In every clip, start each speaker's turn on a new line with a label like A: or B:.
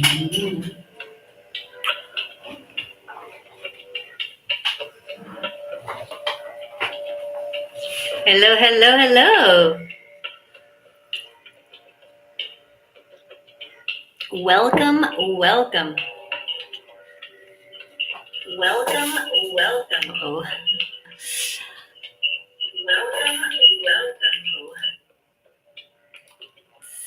A: Hello, hello, hello. Welcome, welcome. Welcome, welcome. Oh. Welcome, welcome.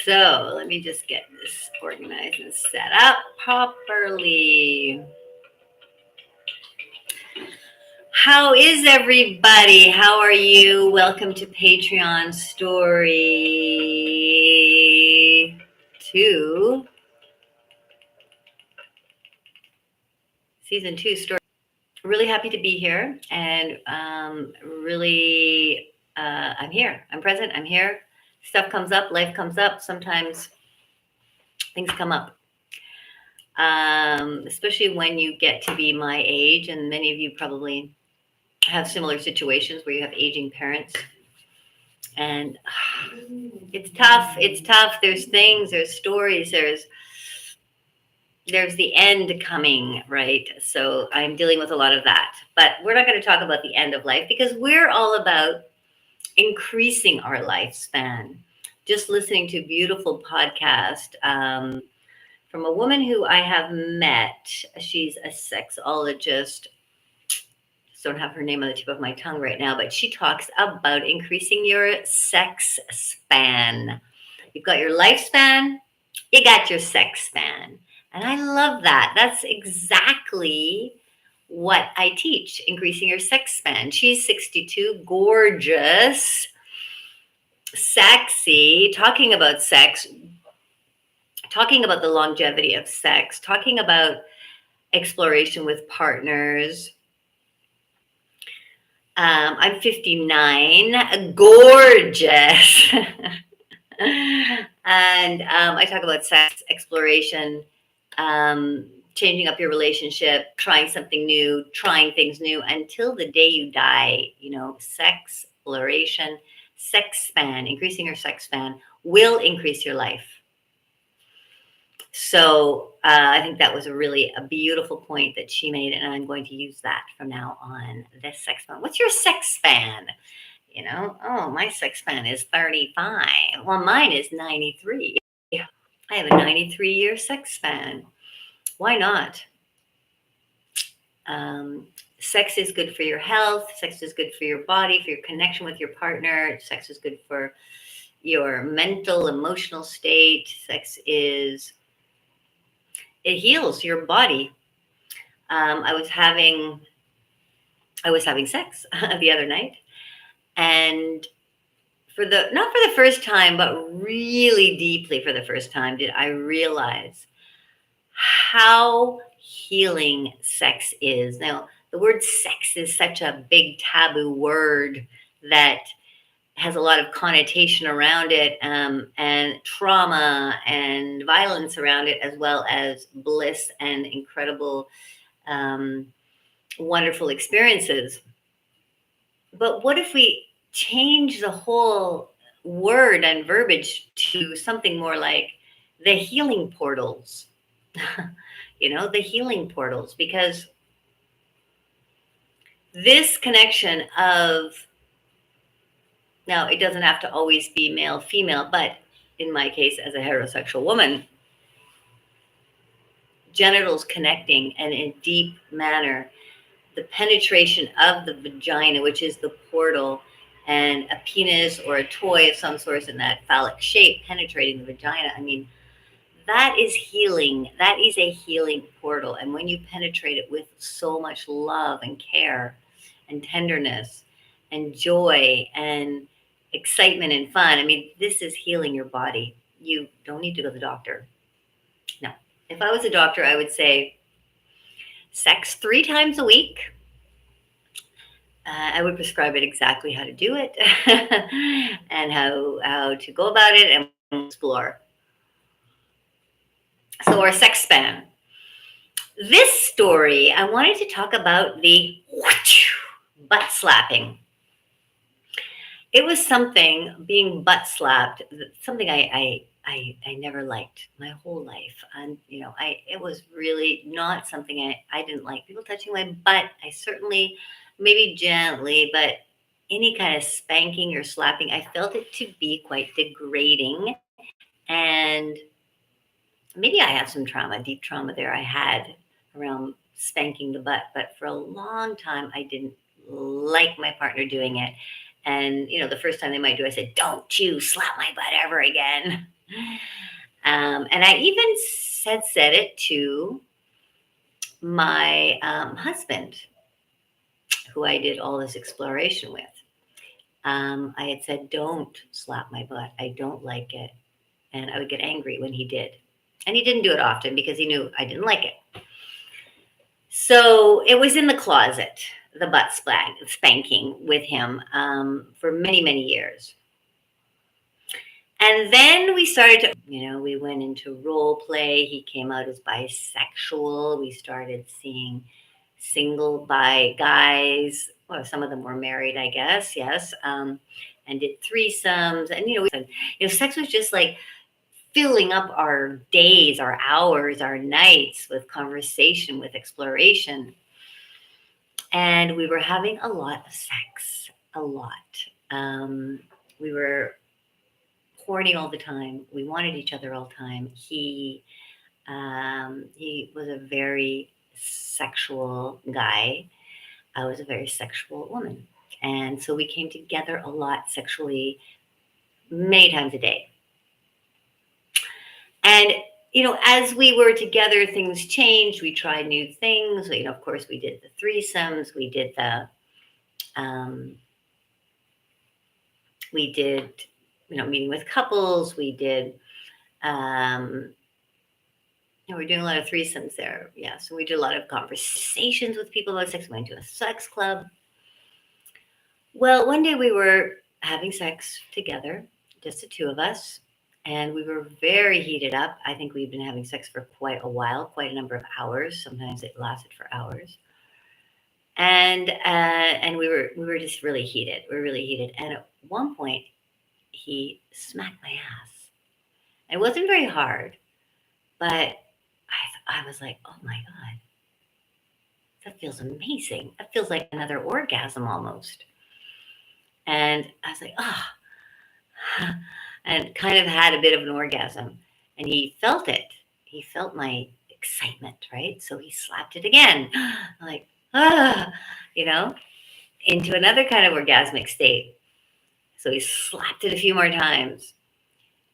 A: So let me just get this organized and set up properly. How is everybody? How are you? Welcome to Patreon Story 2. Season 2 story. Really happy to be here, and really, I'm here. I'm present. I'm here. Stuff comes up. Life comes up. Sometimes things come up, especially when you get to be my age, and many of you probably have similar situations where you have aging parents, and it's tough. It's tough. There's things. There's stories. There's the end coming, right? So I'm dealing with a lot of that. But we're not going to talk about the end of life because we're all about increasing our lifespan. Just listening to a beautiful podcast from a woman who I have met. She's a sexologist. Just don't have her name on the tip of my tongue right now, but she talks about increasing your sex span. You've got your lifespan, you got your sex span. And I love that. That's exactly what I teach, increasing your sex span. She's 62, gorgeous, sexy, talking about sex, talking about the longevity of sex, talking about exploration with partners. I'm 59, gorgeous. And I talk about sex exploration, changing up your relationship, trying something new, trying things new until the day you die. You know, sex exploration, sex span, increasing your sex span will increase your life. So I think that was a beautiful point that she made, and I'm going to use that from now on. This sex span. What's your sex span? You know, oh, my sex span is 35. Well, mine is 93. I have a 93-year sex span. Why not? Sex is good for your health. Sex is good for your body, for your connection with your partner. Sex is good for your mental, emotional state. It heals your body. I was having sex the other night, and not for the first time, but really deeply for the first time, did I realize how healing sex is. Now, the word sex is such a big taboo word that has a lot of connotation around it, and trauma and violence around it, as well as bliss and incredible, wonderful experiences. But what if we change the whole word and verbiage to something more like the healing portals? The healing portals, because this connection of, now it doesn't have to always be male, female, but in my case, as a heterosexual woman, genitals connecting and in deep manner, the penetration of the vagina, which is the portal, and a penis or a toy of some sort in that phallic shape penetrating the vagina. I mean, that is healing. That is a healing portal. And when you penetrate it with so much love and care and tenderness and joy and excitement and fun, I mean, this is healing your body. You don't need to go to the doctor. No. If I was a doctor, I would say sex 3 times a week. I would prescribe it exactly how to do it and how to go about it and explore. So our sex span. This story, I wanted to talk about the butt slapping. It was something, being butt slapped, something I I never liked my whole life. And, it was really not something I didn't like people touching my butt. I certainly, maybe gently, but any kind of spanking or slapping, I felt it to be quite degrading. And maybe I have some trauma, deep trauma there I had around spanking the butt. But for a long time, I didn't like my partner doing it. And, the first time they might do, I said, "Don't you slap my butt ever again." And I even said it to my husband, who I did all this exploration with. I had said, "Don't slap my butt. I don't like it." And I would get angry when he did. And he didn't do it often because he knew I didn't like it. So it was in the closet, the spanking with him for many, many years. And then we started to, we went into role play. He came out as bisexual. We started seeing single bi guys. Well, some of them were married, I guess, yes. And did threesomes. And, sex was just like filling up our days, our hours, our nights with conversation, with exploration. And we were having a lot of sex, a lot. We were horny all the time. We wanted each other all the time. He was a very sexual guy. I was a very sexual woman, and so we came together a lot sexually, many times a day. And as we were together, things changed. We tried new things. Of course, we did the threesomes. Um, we did, meeting with couples. We did. We're doing a lot of threesomes there. Yeah, so we did a lot of conversations with people about sex. We went to a sex club. Well, one day we were having sex together, just the two of us, and we were very heated up. I think we'd been having sex for quite a while, quite a number of hours. Sometimes it lasted for hours. And we were just really heated. We were really heated. And at one point, he smacked my ass. It wasn't very hard, but I was like, "Oh my god, that feels amazing. That feels like another orgasm almost." And I was like, "Oh," and kind of had a bit of an orgasm. And he felt it. He felt my excitement, right? So he slapped it again. I'm like, ah, you know, into another kind of orgasmic state. So he slapped it a few more times.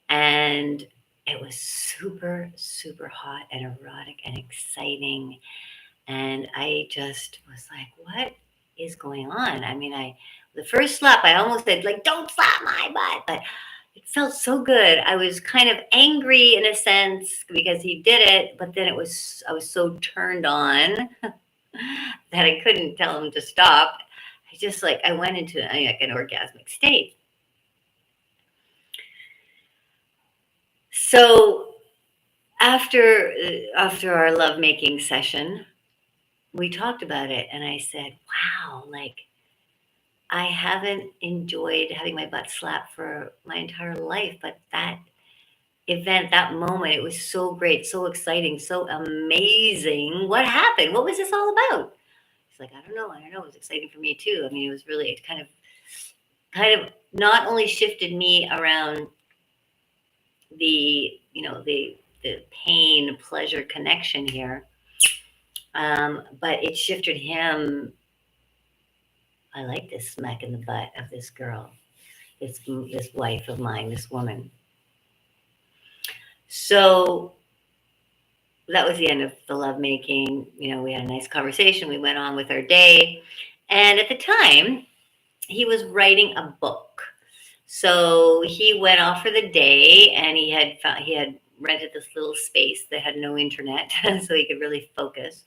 A: And it was super, super hot and erotic and exciting. And I just was like, what is going on? I mean, the first slap, I almost said, like, don't slap my butt. But it felt so good. I was kind of angry in a sense because he did it, but then I was so turned on that I couldn't tell him to stop. I went into like an orgasmic state. So after our lovemaking session, we talked about it, and I said, "Wow, like I haven't enjoyed having my butt slapped for my entire life, but that event, that moment, it was so great, so exciting, so amazing. What happened? What was this all about?" He's like, I don't know. It was exciting for me too. I mean, it was really, it kind of not only shifted me around the pain, pleasure connection here, but it shifted him. I like this smack in the butt of this girl, this wife of mine, this woman. So that was the end of the lovemaking. We had a nice conversation. We went on with our day. And at the time, he was writing a book. So he went off for the day, and he had rented this little space that had no internet, so he could really focus.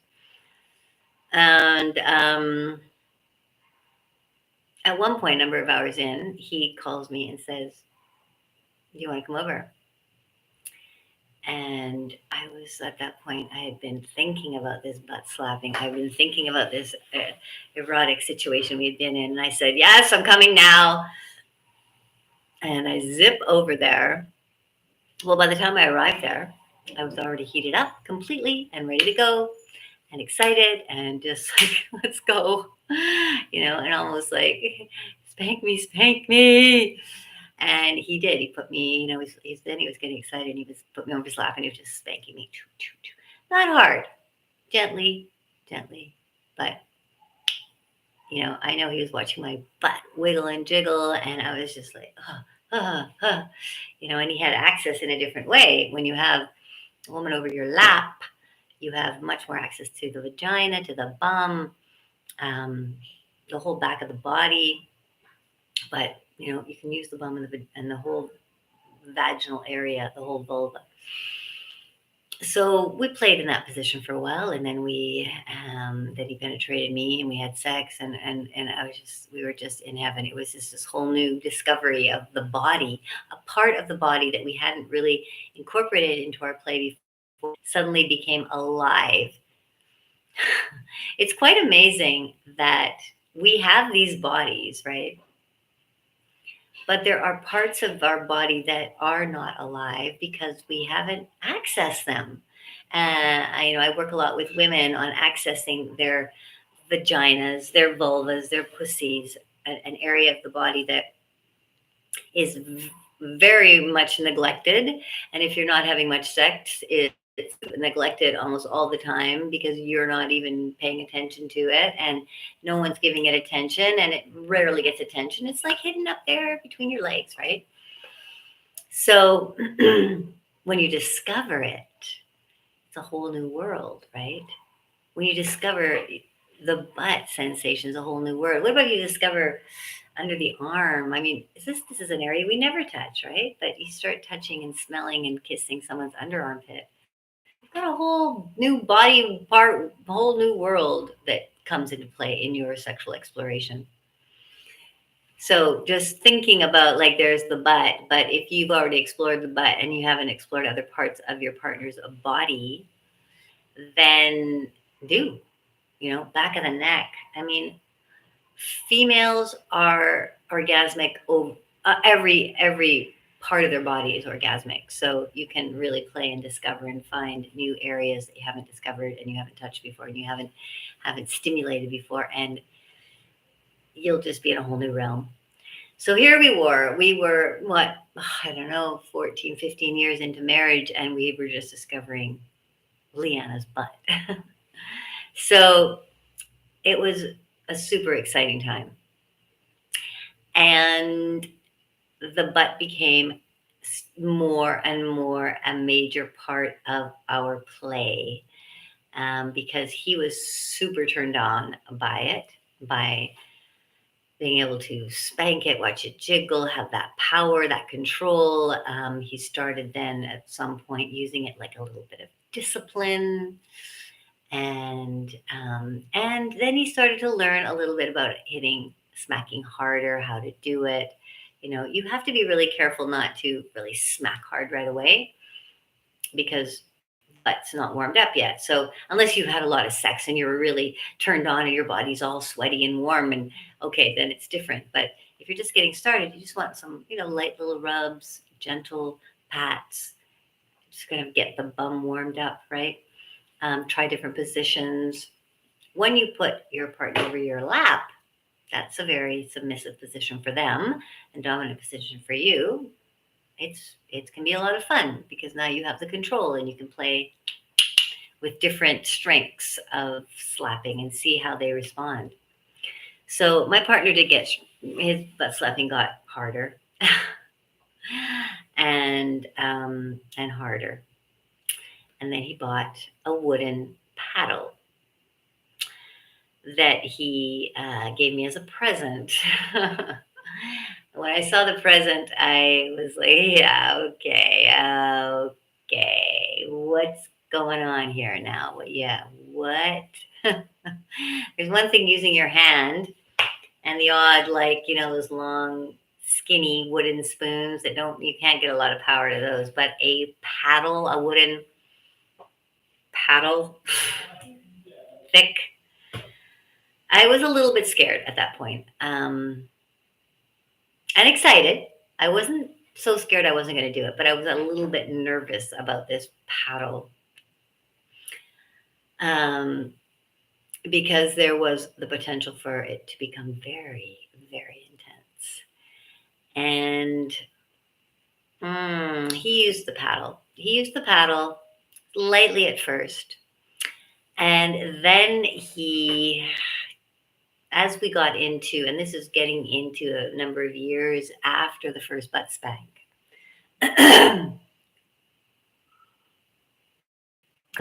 A: And at one point, a number of hours in, he calls me and says, "Do you want to come over?" And I was at that point, I had been thinking about this butt slapping. I've been thinking about this erotic situation we had been in. And I said, "Yes, I'm coming now." And I zip over there. Well, by the time I arrived there, I was already heated up completely and ready to go and excited and just like, let's go, and almost like, spank me. And he did. He put me, then he was getting excited and he was put me on his lap and he was just spanking me. Choo, choo, choo. Not hard, gently, gently. But, I know he was watching my butt wiggle and jiggle and I was just like, and he had access in a different way. When you have a woman over your lap, you have much more access to the vagina, to the bum, um, the whole back of the body. But you can use the bum and the whole vaginal area, the whole vulva. So we played in that position for a while, and then then he penetrated me, and we had sex, and we were just in heaven. It was just this whole new discovery of the body, a part of the body that we hadn't really incorporated into our play before, suddenly became alive. It's quite amazing that we have these bodies, right? But there are parts of our body that are not alive because we haven't accessed them. I work a lot with women on accessing their vaginas, their vulvas, their pussies, an area of the body that is very much neglected. And if you're not having much sex, it's neglected almost all the time because you're not even paying attention to it and no one's giving it attention and it rarely gets attention. It's like hidden up there between your legs, right? So when you discover it, it's a whole new world, right? When you discover the butt sensation is a whole new world. What about you discover under the arm? I mean, this is an area we never touch, right? But you start touching and smelling and kissing someone's under armpit. You've got a whole new body part, a whole new world that comes into play in your sexual exploration. So just thinking about like there's the butt, but if you've already explored the butt and you haven't explored other parts of your partner's body, then do, back of the neck. I mean, females are orgasmic. Every part of their body is orgasmic. So you can really play and discover and find new areas that you haven't discovered and you haven't touched before and you haven't stimulated before, and you'll just be in a whole new realm. So here we were. We were, what, I don't know, 14, 15 years into marriage, and we were just discovering Leanna's butt. So it was a super exciting time. And the butt became more and more a major part of our play, because he was super turned on by it, by being able to spank it, watch it jiggle, have that power, that control. He started then at some point using it like a little bit of discipline. And then he started to learn a little bit about hitting, smacking harder, how to do it. You have to be really careful not to really smack hard right away because the butt's not warmed up yet. So unless you've had a lot of sex and you're really turned on and your body's all sweaty and warm, and okay, then it's different. But if you're just getting started, you just want some, light little rubs, gentle pats, just kind of get the bum warmed up, right? Try different positions. When you put your partner over your lap, that's a very submissive position for them and dominant position for you. It can be a lot of fun because now you have the control and you can play with different strengths of slapping and see how they respond. So my partner did get his butt slapping got harder and harder, and then he bought a wooden paddle that he gave me as a present. When I saw the present, I was like, yeah, okay, what's going on here now? Yeah, what? There's one thing using your hand and the odd, like, those long, skinny wooden spoons that you can't get a lot of power to those, but a paddle, a wooden paddle, thick. I was a little bit scared at that point, and excited. I wasn't So scared I wasn't going to do it, but I was a little bit nervous about this paddle, um, because there was the potential for it to become very, very intense. And he used the paddle. He used the paddle lightly at first. And then as we got into, and this is getting into a number of years after the first butt spank, the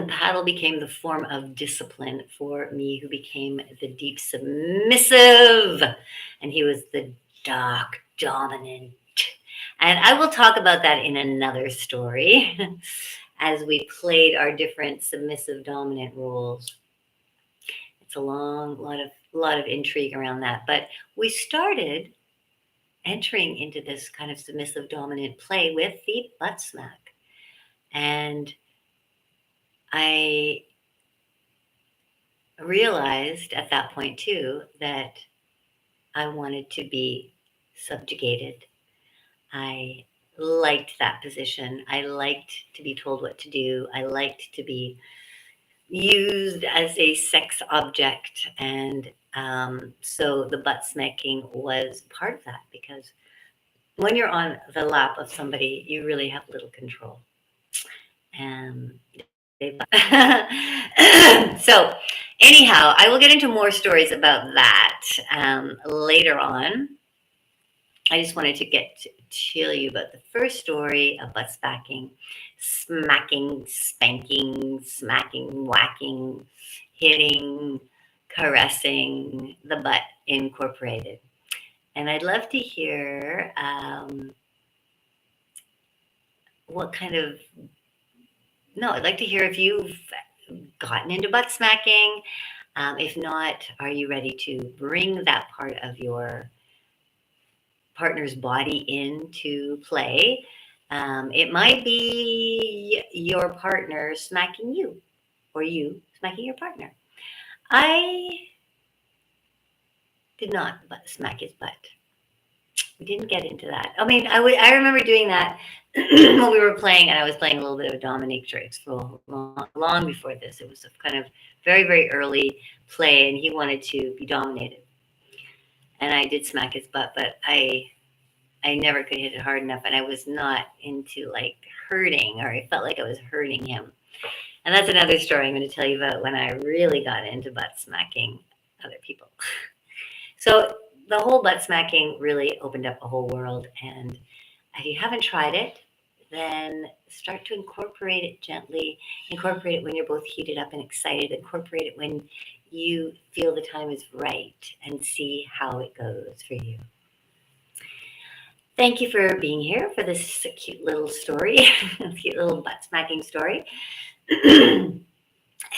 A: paddle became the form of discipline for me, who became the deep submissive, and he was the dark dominant. And I will talk about that in another story as we played our different submissive dominant roles. It's a lot of intrigue around that. But we started entering into this kind of submissive dominant play with the butt smack. And I realized at that point too that I wanted to be subjugated. I liked that position. I liked to be told what to do. I liked to be used as a sex object. And so the butt smacking was part of that, because when you're on the lap of somebody, you really have little control. And so, anyhow, I will get into more stories about that later on. I just wanted to get to tell you about the first story of butt smacking, spanking, smacking, whacking, hitting, caressing the butt incorporated. And I'd love to hear what kind of, no, I'd like to hear if you've gotten into butt smacking. If not, are you ready to bring that part of your partner's body into play? It might be your partner smacking you, or you smacking your partner. I did not smack his butt. We didn't get into that. I mean, I remember doing that when we were playing, and I was playing a little bit of dominatrix long before this. It was a kind of very, very early play, and he wanted to be dominated. And I did smack his butt, but I never could hit it hard enough, and I was not into like hurting, or I felt like I was hurting him. And that's another story I'm going to tell you about when I really got into butt smacking other people. So the whole butt smacking really opened up a whole world. And if you haven't tried it, then start to incorporate it gently. Incorporate it when you're both heated up and excited. Incorporate it when you feel the time is right, and see how it goes for you. Thank you for being here for this cute little story, cute little butt smacking story.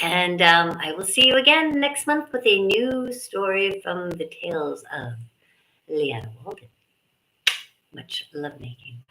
A: And I will see you again next month with a new story from the tales of Leanna Walden. Much love making.